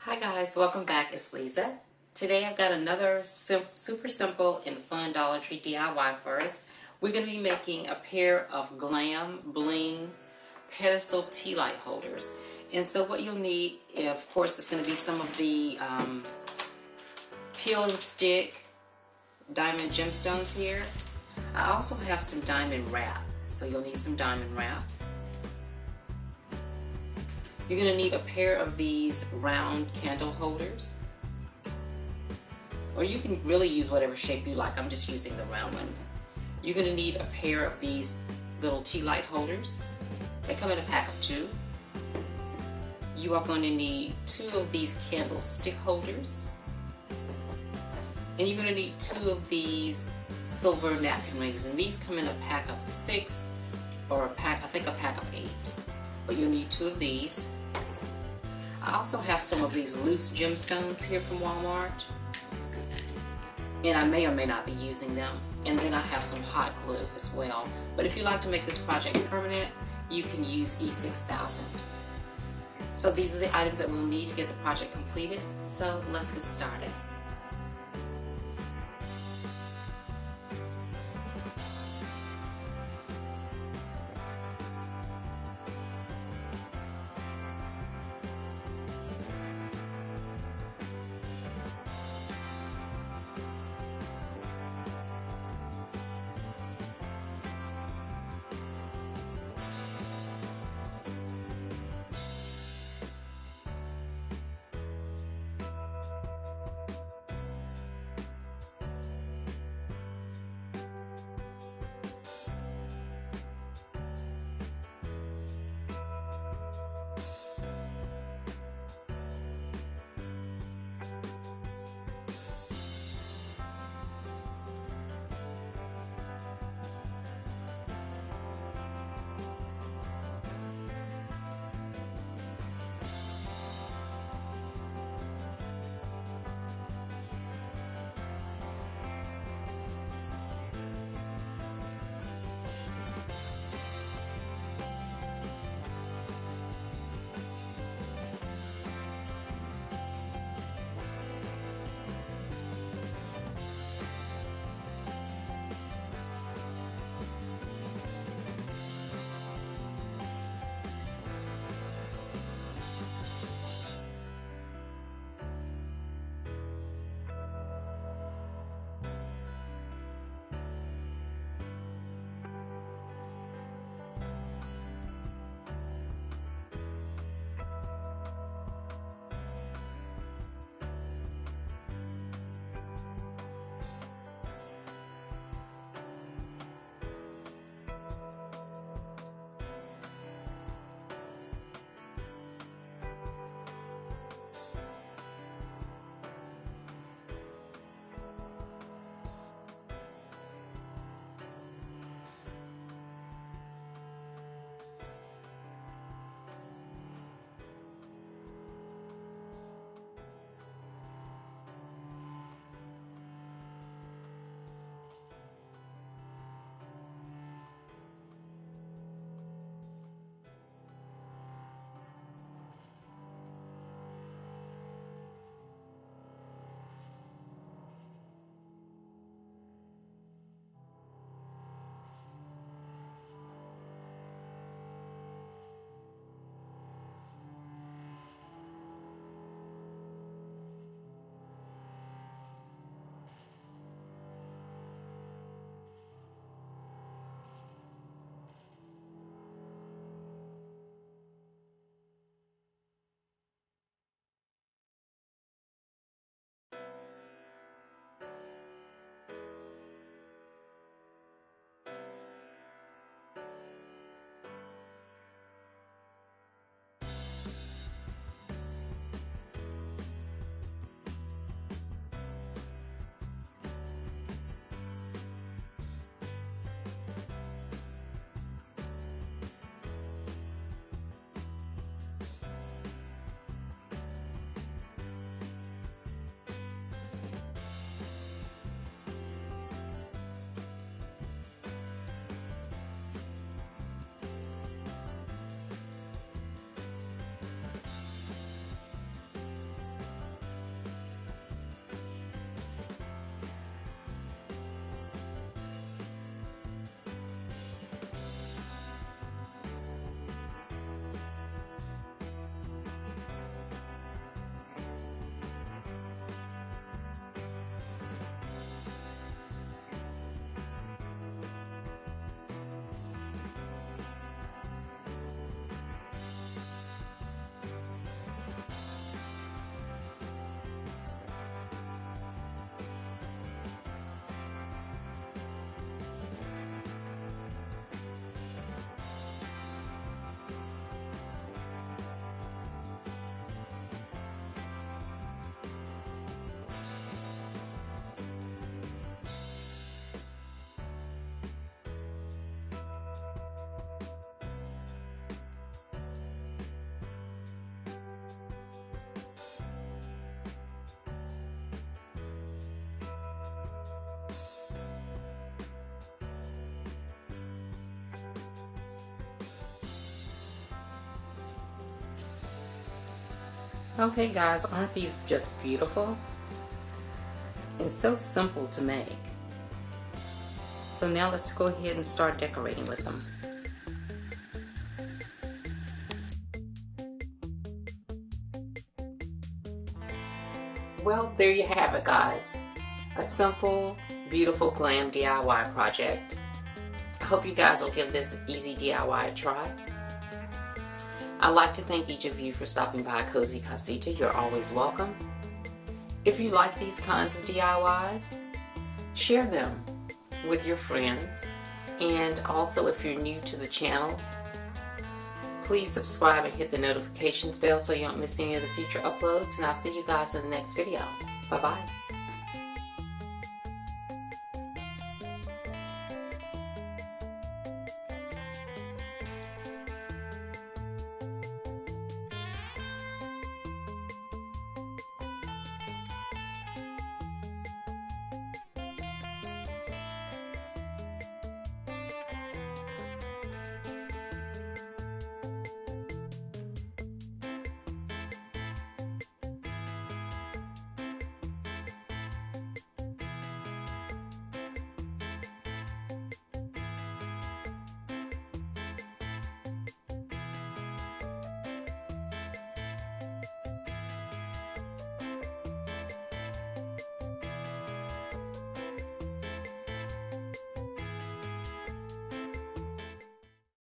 Hi guys, welcome back. It's Lisa. Today I've got another super simple and fun Dollar Tree DIY for us. We're going to be making a pair of Glam Bling pedestal tea light holders. And so what you'll need, of course, is going to be some of the peel and stick diamond gemstones here. I also have some diamond wrap, so you'll need some diamond wrap. You're going to need a pair of these round candle holders, or you can really use whatever shape you like. I'm just using the round ones. You're going to need a pair of these little tea light holders. They come in a pack of 2. You are going to need 2 of these candlestick holders, and you're going to need 2 of these silver napkin rings, and these come in a pack of 6, or I think a pack of 8. But you'll need 2 of these. I also have some of these loose gemstones here from Walmart, and I may or may not be using them. And then I have some hot glue as well. But if you like to make this project permanent, you can use E6000. So these are the items that we'll need to get the project completed. So let's get started. Okay guys, aren't these just beautiful? And so simple to make. So now let's go ahead and start decorating with them. Well, there you have it guys. A simple, beautiful glam DIY project. I hope you guys will give this easy DIY a try. I'd like to thank each of you for stopping by Cozy Casita. You're always welcome. If you like these kinds of DIYs, share them with your friends. And also, if you're new to the channel, please subscribe and hit the notifications bell so you don't miss any of the future uploads. And I'll see you guys in the next video. Bye-bye.